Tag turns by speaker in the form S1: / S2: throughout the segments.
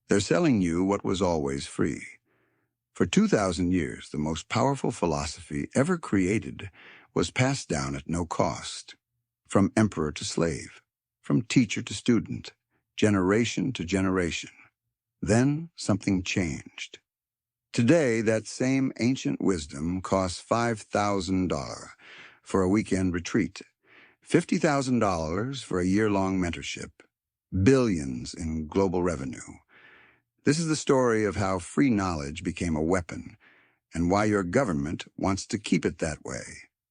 S1: They're selling you what was always free. For 2,000 years, the most powerful philosophy ever created was passed down at no cost, from emperor to slave, from teacher to student, generation to generation. Then something changed. Today, that same ancient wisdom costs $5,000 for a weekend retreat, $50,000 for a year-long mentorship, billions in global revenue. This is the story of how free knowledge became a weapon and why your government wants to keep it that way.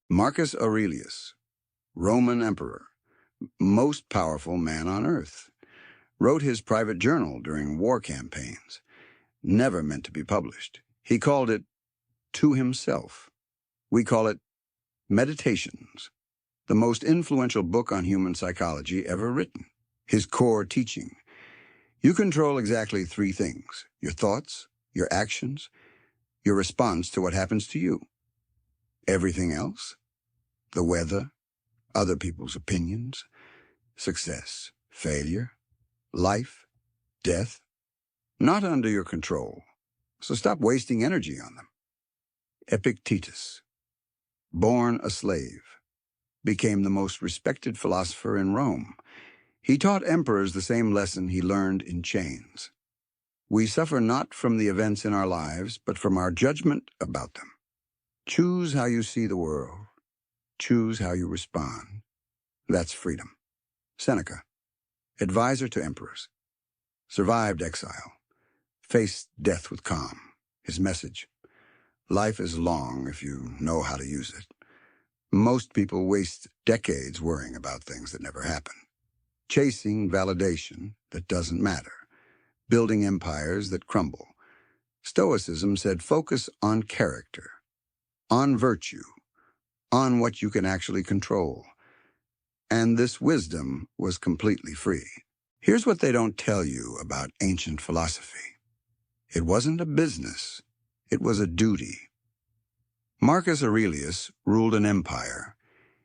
S1: Marcus Aurelius, Roman emperor, most powerful man on earth, wrote his private journal during war campaigns, never meant to be published. He called it To Himself. We call it Meditations, the most influential book on human psychology ever written. His core teaching: you control exactly three things: your thoughts, your actions, your response to what happens to you. Everything else, the weather, other people's opinions, success, failure, life, death, not under your control. So stop wasting energy on them. Epictetus, born a slave, became the most respected philosopher in Rome. He taught emperors the same lesson he learned in chains. We suffer not from the events in our lives, but from our judgment about them. Choose how you see the world. Choose how you respond. That's freedom. Seneca, advisor to emperors, survived exile, faced death with calm. His message: life is long if you know how to use it. Most people waste decades worrying about things that never happen, chasing validation that doesn't matter, building empires that crumble. Stoicism said focus on character, on virtue, on what you can actually control. And this wisdom was completely free. Here's what they don't tell you about ancient philosophy. It wasn't a business. It was a duty. Marcus Aurelius ruled an empire.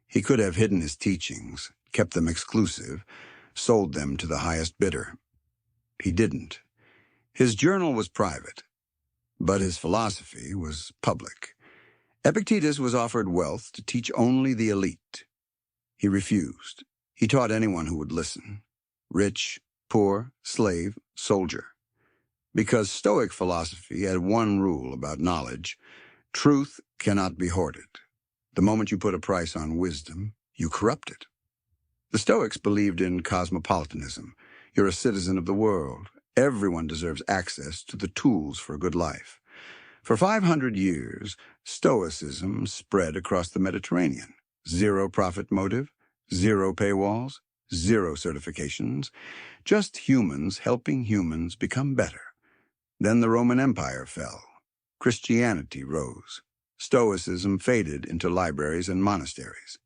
S1: He could have hidden his teachings, kept them exclusive, sold them to the highest bidder. He didn't. His journal was private, but his philosophy was public. Epictetus was offered wealth to teach only the elite. He refused. He taught anyone who would listen: rich, poor, slave, soldier. Because Stoic philosophy had one rule about knowledge: truth cannot be hoarded. The moment you put a price on wisdom, you corrupt it. The Stoics believed in cosmopolitanism. You're a citizen of the world. Everyone deserves access to the tools for a good life. For 500 years, Stoicism spread across the Mediterranean. Zero profit motive, zero paywalls, zero certifications, just humans helping humans become better. Then the Roman Empire fell. Christianity rose. Stoicism faded into libraries and monasteries.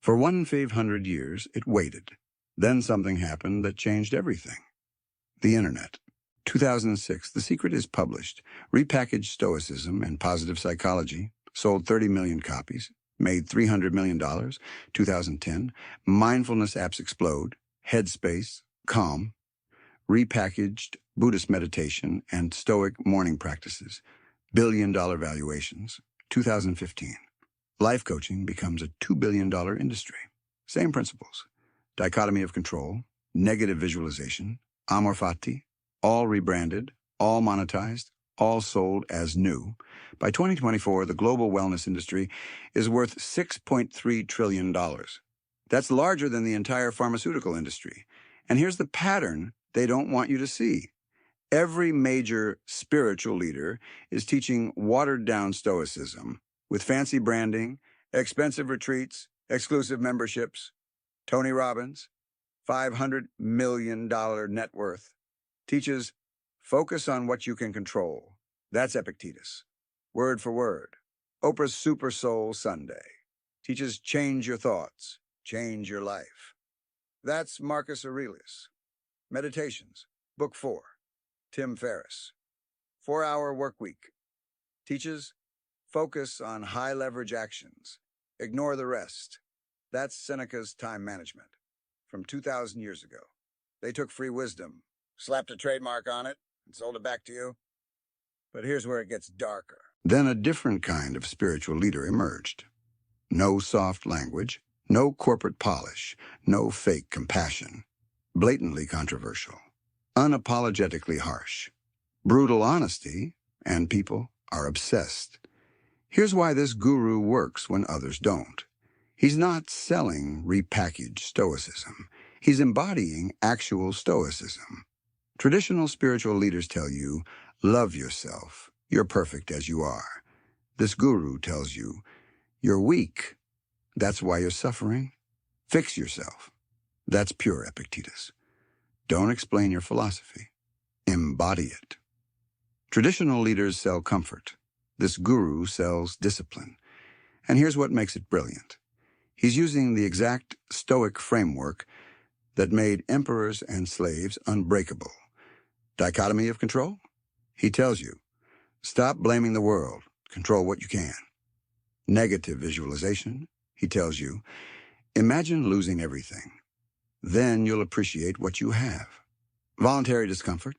S1: For 1,500 years, it waited. Then something happened that changed everything. The Internet. 2006, The Secret is published. Repackaged Stoicism and positive psychology. Sold 30 million copies. Made $300 million. 2010. Mindfulness apps explode. Headspace. Calm. Repackaged Buddhist meditation and Stoic morning practices. Billion-dollar valuations. 2015. Life coaching becomes a $2 billion industry. Same principles. Dichotomy of control, negative visualization, amor fati, all rebranded, all monetized, all sold as new. By 2024, the global wellness industry is worth $6.3 trillion. That's larger than the entire pharmaceutical industry. And here's the pattern they don't want you to see. Every major spiritual leader is teaching watered-down Stoicism with fancy branding, expensive retreats, exclusive memberships. Tony Robbins, $500 million net worth, teaches focus on what you can control. That's Epictetus. Word for word. Oprah's Super Soul Sunday teaches change your thoughts, change your life. That's Marcus Aurelius. Meditations, Book 4. Tim Ferriss. 4-Hour Workweek teaches focus on high-leverage actions. Ignore the rest. That's Seneca's time management from 2,000 years ago. They took free wisdom, slapped a trademark on it, and sold it back to you. But here's where it gets darker. Then a different kind of spiritual leader emerged. No soft language, no corporate polish, no fake compassion. Blatantly controversial, unapologetically harsh, brutal honesty, and people are obsessed. Here's why this guru works when others don't. He's not selling repackaged stoicism. He's embodying actual stoicism. Traditional spiritual leaders tell you, love yourself. You're perfect as you are. This guru tells you, you're weak. That's why you're suffering. Fix yourself. That's pure Epictetus. Don't explain your philosophy. Embody it. Traditional leaders sell comfort. This guru sells discipline. And here's what makes it brilliant. He's using the exact Stoic framework that made emperors and slaves unbreakable. Dichotomy of control? He tells you, stop blaming the world, control what you can. Negative visualization? He tells you, imagine losing everything. Then you'll appreciate what you have. Voluntary discomfort?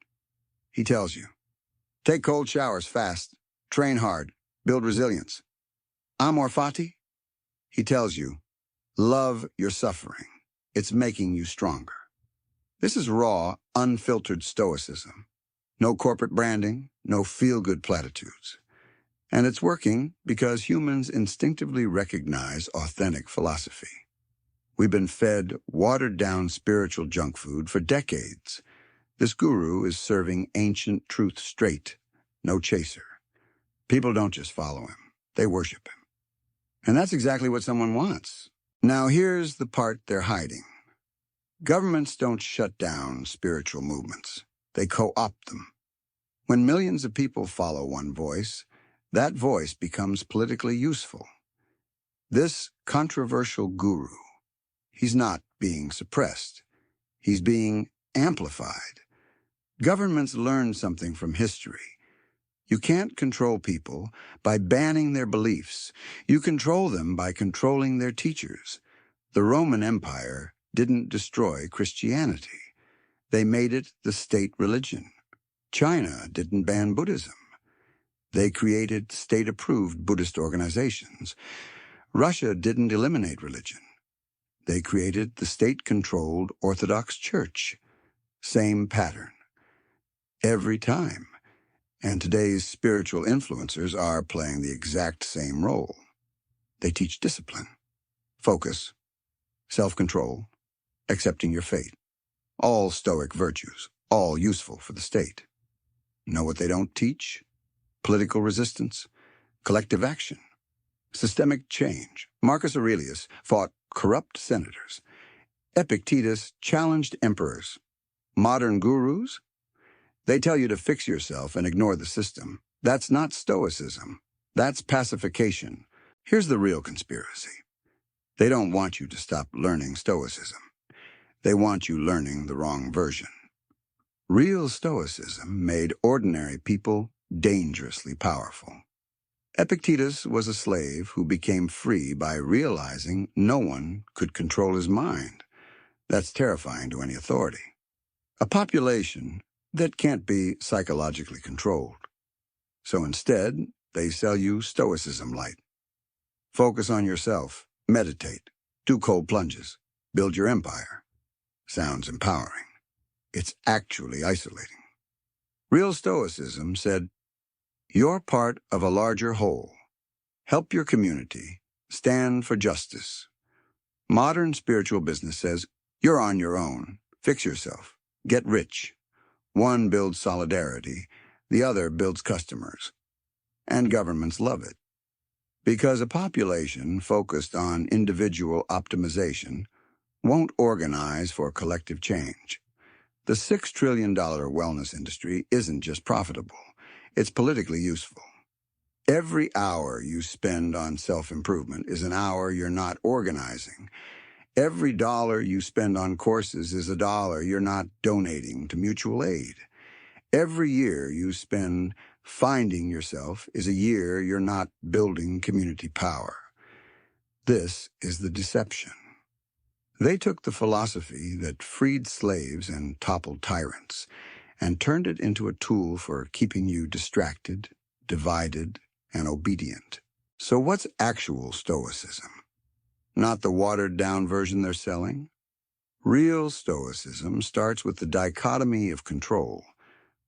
S1: He tells you, take cold showers fast, train hard, build resilience. Amor fati? He tells you, love your suffering. It's making you stronger. This is raw, unfiltered stoicism. No corporate branding, no feel-good platitudes. And it's working because humans instinctively recognize authentic philosophy. We've been fed watered-down spiritual junk food for decades. This guru is serving ancient truth straight, no chaser. People don't just follow him, they worship him. And that's exactly what someone wants. Now here's the part they're hiding. Governments don't shut down spiritual movements. They co-opt them. When millions of people follow one voice, that voice becomes politically useful. This controversial guru, he's not being suppressed. He's being amplified. Governments learn something from history. You can't control people by banning their beliefs. You control them by controlling their teachers. The Roman Empire didn't destroy Christianity. They made it the state religion. China didn't ban Buddhism. They created state-approved Buddhist organizations. Russia didn't eliminate religion. They created the state-controlled Orthodox Church. Same pattern. Every time. And today's spiritual influencers are playing the exact same role. They teach discipline, focus, self-control, accepting your fate. All Stoic virtues, all useful for the state. Know what they don't teach? Political resistance, collective action, systemic change. Marcus Aurelius fought corrupt senators. Epictetus challenged emperors. Modern gurus? They tell you to fix yourself and ignore the system. That's not stoicism. That's pacification. Here's the real conspiracy. They don't want you to stop learning stoicism. They want you learning the wrong version. Real stoicism made ordinary people dangerously powerful. Epictetus was a slave who became free by realizing no one could control his mind. That's terrifying to any authority. A population that can't be psychologically controlled. So instead, they sell you stoicism light. Focus on yourself, meditate, do cold plunges, build your empire. Sounds empowering. It's actually isolating. Real stoicism said, you're part of a larger whole. Help your community. Stand for justice. Modern spiritual business says, you're on your own. Fix yourself. Get rich. One builds solidarity. The other builds customers. And governments love it. Because a population focused on individual optimization won't organize for collective change. The $6 trillion wellness industry isn't just profitable. It's politically useful. Every hour you spend on self-improvement is an hour you're not organizing. Every dollar you spend on courses is a dollar you're not donating to mutual aid. Every year you spend finding yourself is a year you're not building community power. This is the deception. They took the philosophy that freed slaves and toppled tyrants, and turned it into a tool for keeping you distracted, divided, and obedient. So what's actual Stoicism? Not the watered-down version they're selling? Real Stoicism starts with the dichotomy of control,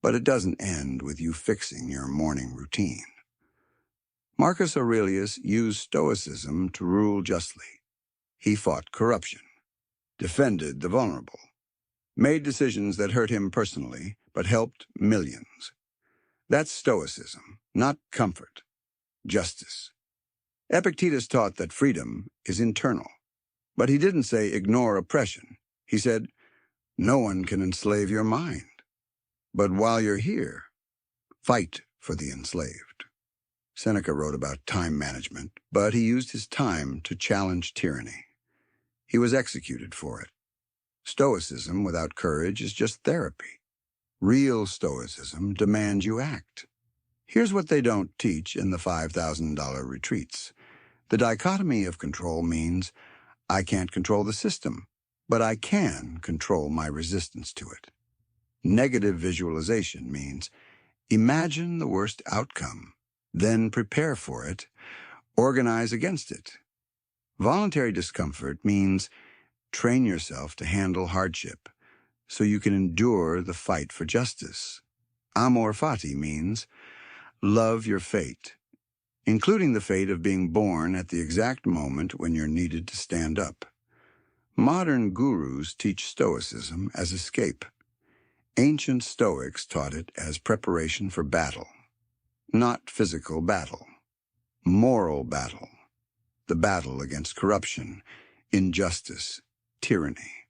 S1: but it doesn't end with you fixing your morning routine. Marcus Aurelius used Stoicism to rule justly. He fought corruption, defended the vulnerable, made decisions that hurt him personally but helped millions. That's Stoicism, not comfort, justice. Epictetus taught that freedom is internal, but he didn't say ignore oppression. He said, no one can enslave your mind. But while you're here, fight for the enslaved. Seneca wrote about time management, but he used his time to challenge tyranny. He was executed for it. Stoicism without courage is just therapy. Real Stoicism demands you act. Here's what they don't teach in the $5,000 retreats. The dichotomy of control means I can't control the system, but I can control my resistance to it. Negative visualization means imagine the worst outcome, then prepare for it, organize against it. Voluntary discomfort means train yourself to handle hardship so you can endure the fight for justice. Amor fati means love your fate, including the fate of being born at the exact moment when you're needed to stand up. Modern gurus teach Stoicism as escape. Ancient Stoics taught it as preparation for battle. Not physical battle, moral battle. The battle against corruption, injustice, tyranny.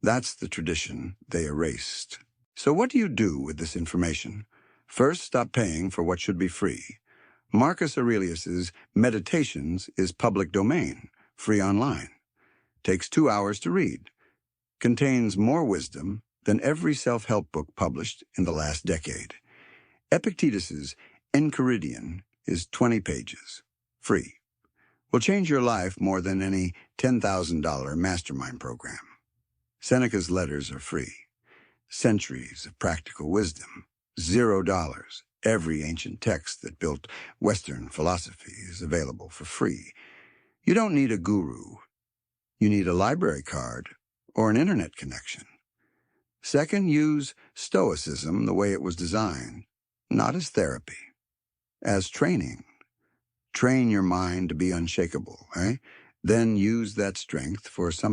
S1: That's the tradition they erased. So what do you do with this information? First, stop paying for what should be free. Marcus Aurelius's Meditations is public domain, free online. Takes 2 hours to read. Contains more wisdom than every self-help book published in the last decade. Epictetus's Enchiridion is 20 pages, free. Will change your life more than any $10,000 mastermind program. Seneca's letters are free. Centuries of practical wisdom, $0. Every ancient text that built Western philosophy is available for free. You don't need a guru. You need a library card or an internet connection. Second, use Stoicism the way it was designed, not as therapy, as training. Train your mind to be unshakable, eh? Then use that strength for something